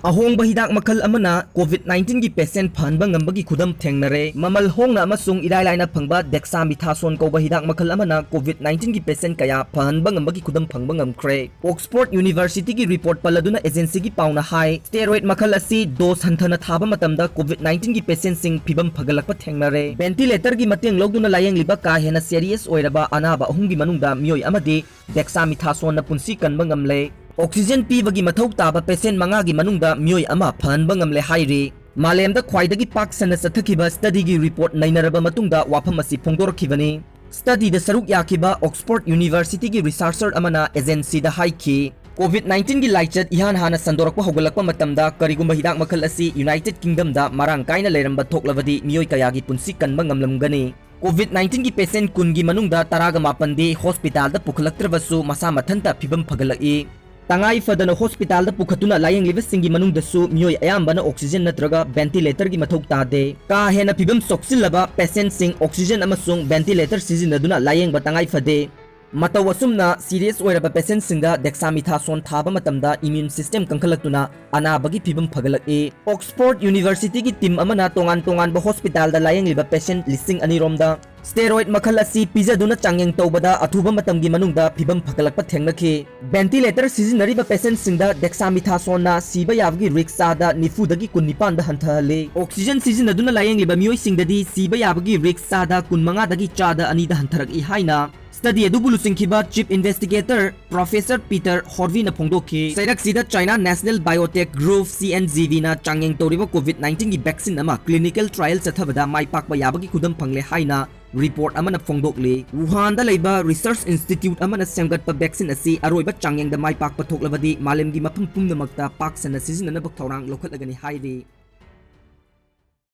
ꯑꯍꯣꯡꯕ ꯍꯤꯗꯥꯛ ꯃꯈꯜ ꯑꯃꯅ COVID-19 ꯒꯤ ꯄꯦꯁꯦꯟꯠ ꯐꯍꯟꯕ ꯉꯝꯕꯒꯤ ꯈꯨꯗꯝ ꯊꯦꯡꯅꯔꯦ꯫ ꯃꯃꯜ ꯍꯣꯡꯅ ꯑꯃꯁꯨꯡ ꯏꯔꯥꯏ ꯂꯥꯏꯅ ꯐꯪꯕ ꯗꯦꯛꯁꯥꯃꯤꯊꯥꯁꯣꯟ ꯀꯧꯕ ꯍꯤꯗꯥꯛ ꯃꯈꯜ ꯑꯃꯅ COVID-19 ꯒꯤ ꯄꯦꯁꯦꯟꯠ ꯀꯌꯥ ꯐꯍꯟꯕ ꯉꯝꯕꯒꯤ ꯈꯨꯗꯝ ꯐꯪꯕ ꯉꯝꯈ꯭ꯔꯦ꯫ ꯑꯣꯛꯁꯐꯣꯔꯗ ꯌꯨꯅꯤꯚꯔꯁꯤꯇꯤꯒꯤ ꯔꯤꯄꯣꯔꯠ ꯄꯜꯂꯗꯨꯅ ꯑꯦꯖꯦꯟꯁꯤꯒꯤ ꯄꯥꯎꯅ ꯍꯥꯏ ꯁ꯭ꯇꯦꯔꯣꯏꯗ ꯃꯈꯜ ꯑꯁꯤ ꯗꯣꯁ ꯍꯟꯊꯅ ꯊꯥꯕ ꯃꯇꯝꯗ COVID-19 ꯒꯤ ꯄꯦꯁꯦꯟꯠꯁꯤꯡ ꯐꯤꯚꯝ ꯐꯒꯠꯂꯛꯄ ꯊꯦꯡꯅꯔꯦ꯫ ꯚꯦꯟꯇꯤꯂꯦꯇꯔꯒꯤ ꯃꯇꯦꯡ ꯂꯧꯗꯨꯅ ꯂꯥꯌꯦꯡꯂꯤꯕ ꯀꯥ ꯍꯦꯟꯅ ꯁꯦꯔꯤꯌꯁ ꯑꯣꯏꯔꯕ ꯑꯅꯥꯕ ꯑꯍꯨꯝꯒꯤ ꯃꯅꯨꯡꯗ ꯃꯤꯑꯣꯏ ꯑꯃꯗꯤ ꯗꯦꯛꯁꯥꯃꯤꯊꯥꯁꯣꯟꯅ ꯄꯨꯟꯁꯤ ꯀꯟꯕ ꯉꯝꯂꯦ꯫ ꯑꯣꯛꯁꯤꯖꯦꯟ ꯄꯤꯕꯒꯤ ꯃꯊꯧ ꯇꯥꯕ ꯄꯦꯁꯦꯟꯠ 5ꯒꯤ ꯃꯅꯨꯡꯗ ꯃꯤꯑꯣꯏ ꯑꯃ ꯐꯍꯟꯕ ꯉꯝꯂꯦ ꯍꯥꯏꯔꯤ꯫ ꯃꯥꯂꯦꯝꯗ ꯈ꯭ꯋꯥꯏꯗꯒꯤ ꯄꯥꯛ ꯁꯟꯅ ꯆꯠꯊꯈꯤꯕ ꯁ꯭ꯇꯗꯤꯒꯤ ꯔꯤꯄꯣꯔꯠ ꯅꯩꯅꯔꯕ ꯃꯇꯨꯡꯗ ꯋꯥꯐꯝ ꯑꯁꯤ ꯐꯣꯡꯗꯣꯔꯛꯈꯤꯕꯅꯤ꯫ ꯁ꯭ꯇꯗꯤꯗ ꯁꯔꯨꯛ ꯌꯥꯈꯤꯕ ꯑꯣꯛꯁꯐꯣꯔꯗ ꯌꯨꯅꯤꯚꯔꯁꯤꯇꯤꯒꯤ ꯔꯤꯁꯥꯔꯆꯔ ꯑꯃꯅ ꯑꯦꯖꯦꯟꯁꯤꯗ ꯍꯥꯏꯈꯤ COVID-19 ꯒꯤ ꯂꯥꯏꯆꯠ ꯏꯍꯥꯟ ꯍꯥꯟꯅ ꯁꯟꯗꯣꯔꯛꯄ ꯍꯧꯒꯠꯂꯛꯄ ꯃꯇꯝꯗ ꯀꯔꯤꯒꯨꯝꯕ ꯍꯤꯗꯥꯛ ꯃꯈꯜ ꯑꯁꯤ ꯌꯨꯅꯥꯏꯇꯦꯗ ꯀꯤꯡꯗꯝꯗ ꯃꯔꯥꯡ ꯀꯥꯏꯅ ꯂꯩꯔꯝꯕ ꯊꯣꯛꯂꯕꯗꯤ ꯃꯤꯑꯣꯏ ꯀꯌꯥꯒꯤ ꯄꯨꯟꯁꯤ ꯀꯟꯕ ꯉꯝꯂꯝꯒꯅꯤ꯫ COVID-19 ꯒꯤ ꯄꯦꯁꯦꯟꯠ 10ꯒꯤ ꯃꯅꯨꯡꯗ 18ꯗꯤ ꯍꯣꯁꯄꯤꯇꯥꯜꯗ ꯄꯨꯈꯠꯂꯛꯇ꯭ꯔꯕꯁꯨ ꯃꯁꯥ ꯃꯊꯟꯇ ꯐꯤꯚꯝ ꯐꯒꯠꯂꯛꯏ꯫ ꯇꯉꯥꯏ ꯐꯗꯅ ꯍꯣꯁꯄꯤꯇꯥꯜꯗ ꯄꯨꯈꯠꯇꯨꯅ ꯂꯥꯌꯦꯡꯂꯤꯕꯁꯤꯡꯒꯤ ꯃꯅꯨꯡꯗꯁꯨ ꯃꯤꯑꯣꯏ ꯑꯌꯥꯝꯕꯅ ꯑꯣꯛꯁꯤꯖꯦꯟ ꯅꯠꯇ꯭ꯔꯒ ꯚꯦꯟꯇꯤꯂꯦꯇꯔꯒꯤ ꯃꯊꯧ ꯇꯥꯗꯦ꯫ ꯀꯥ ꯍꯦꯟꯅ ꯐꯤꯚꯝ ꯁꯣꯛꯆꯤꯜꯂꯕ ꯄꯦꯁꯦꯟꯠꯁꯤꯡ ꯑꯣꯛꯁꯤꯖꯦꯟ ꯑꯃꯁꯨꯡ ꯚꯦꯟꯇꯤꯂꯦꯇꯔ ꯁꯤꯖꯤꯟꯅꯗꯨꯅ ꯂꯥꯌꯦꯡꯕ ꯇꯉꯥꯏ ꯐꯗꯦ꯫ ꯃꯇꯧ ꯑꯁꯨꯝꯅ ꯁꯤꯔꯤꯌꯁ ꯑꯣꯏꯔꯕ ꯄꯦꯁꯦꯟꯠꯁꯤꯡꯗ ꯗꯦꯛꯁꯥꯃꯤꯊꯥꯁꯣꯟ ꯊꯥꯕ ꯃꯇꯝꯗ ꯏꯝꯃ꯭ꯌꯨꯟ ꯁꯤꯁꯇꯦꯝ ꯀꯟꯈꯠꯂꯛꯇꯨꯅ ꯑꯅꯥꯕꯒꯤ ꯐꯤꯚꯝ ꯐꯒꯠꯂꯛꯏ꯫ ꯑꯣꯛꯁꯐꯣꯔꯗ ꯌꯨꯅꯤꯚꯔꯁꯤꯇꯤꯒꯤ ꯇꯤꯝ ꯑꯃꯅ ꯇꯣꯉꯥꯟ ꯇꯣꯉꯥꯟꯕ ꯍꯣꯁꯄꯤꯇꯥꯜꯗ ꯂꯥꯌꯦꯡꯂꯤꯕ ꯄꯦꯁꯦꯟꯠ 2,000 ꯔꯣꯝꯗ ꯁ꯭ꯇꯦꯔꯣꯏꯗ ꯃꯈꯜ ꯑꯁꯤ ꯄꯤꯖꯗꯨꯅ ꯆꯥꯡꯌꯦꯡ ꯇꯧꯕꯗ ꯑꯊꯨꯕ ꯃꯇꯝꯒꯤ ꯃꯅꯨꯡꯗ ꯐꯤꯚꯝ ꯐꯒꯠꯂꯛꯄ ꯊꯦꯡꯅꯈꯤ꯫ ꯚꯦꯟꯇꯤꯂꯦꯇꯔ ꯁꯤꯖꯤꯟꯅꯔꯤꯕ ꯄꯦꯁꯦꯟꯠꯁꯤꯡꯗ ꯗꯦꯛꯁꯥꯃꯤꯊꯥꯁꯣꯟꯅ ꯁꯤꯕ ꯌꯥꯕꯒꯤ ꯔꯤꯁꯛ ꯆꯥꯗ 40ꯗꯒꯤ 19ꯗ ꯍꯟꯊꯍꯜꯂꯤ꯫ ꯑꯣꯛꯁꯤꯖꯦꯟ ꯁꯤꯖꯤꯟꯅꯗꯨꯅ ꯂꯥꯌꯦꯡꯂꯤꯕ ꯃꯤꯑꯣꯏꯁꯤꯡꯗꯗꯤ ꯁꯤꯕ ꯌꯥꯕꯒꯤ ꯔꯤꯁꯛ ꯆꯥꯗ 15ꯗꯒꯤ ꯆꯥꯗ 2ꯗ ꯍꯟꯊꯔꯛꯏ ꯍꯥꯏꯅ ꯁ꯭ꯇꯗꯤ ꯑꯗꯨꯕꯨ ꯂꯨꯆꯤꯡꯈꯤꯕ ꯆꯤꯐ ꯏꯟꯚꯦꯁꯇꯤꯒꯦꯇꯔ ꯄ꯭ꯔꯣꯐꯦꯁꯔ ꯄꯤꯇꯔ ꯍꯣꯔꯚꯤꯅ ꯐꯣꯡꯗꯣꯛꯈꯤ꯫ ꯆꯩꯔꯛꯁꯤꯗ ꯆꯥꯏꯅꯥ ꯅꯦꯁꯅꯦꯜ ꯕꯥꯏꯑꯣꯇꯦꯛ ꯒ꯭ꯔꯨꯞ CNGVꯅ ꯆꯥꯡꯌꯦꯡ ꯇꯧꯔꯤꯕ COVID-19 ꯒꯤ ꯚꯦꯛꯁꯤꯟ ꯑꯃ ꯀ꯭ꯂꯤꯅꯤꯀꯦꯜ ꯇ꯭ꯔꯥꯌꯦꯜ ꯆꯠꯊꯕꯗ ꯃꯥꯏ ꯄꯥꯛꯄ ꯌꯥꯕꯒꯤ ꯈꯨꯗꯝ ꯐꯪꯂꯦ ꯍꯥꯏꯅ ꯔꯤꯄꯣꯔꯠ ꯑꯃꯅ ꯐꯣꯡꯗꯣꯛꯂꯤ꯫ ꯋꯨꯍꯥꯟꯗ ꯂꯩꯕ ꯔꯤꯁꯔꯆ ꯏꯟꯁꯇꯤꯇ꯭ꯌꯨꯠ ꯑꯃꯅ ꯁꯦꯝꯒꯠꯄ ꯚꯦꯛꯁꯤꯟ ꯑꯁꯤ ꯑꯔꯣꯏꯕ ꯆꯥꯡꯌꯦꯡꯗ ꯃꯥꯏ ꯄꯥꯛꯄ ꯊꯣꯛꯂꯕꯗꯤ ꯃꯥꯂꯦꯝꯒꯤ ꯃꯐꯝ ꯄꯨꯝꯅꯃꯛꯇ ꯄꯥꯛ ꯁꯟꯅ ꯁꯤꯖꯤꯟꯅꯅꯕ ꯊꯧꯔꯥꯡ ꯂꯧꯈꯠꯂꯒꯅꯤ ꯍꯥꯏꯔꯤ꯫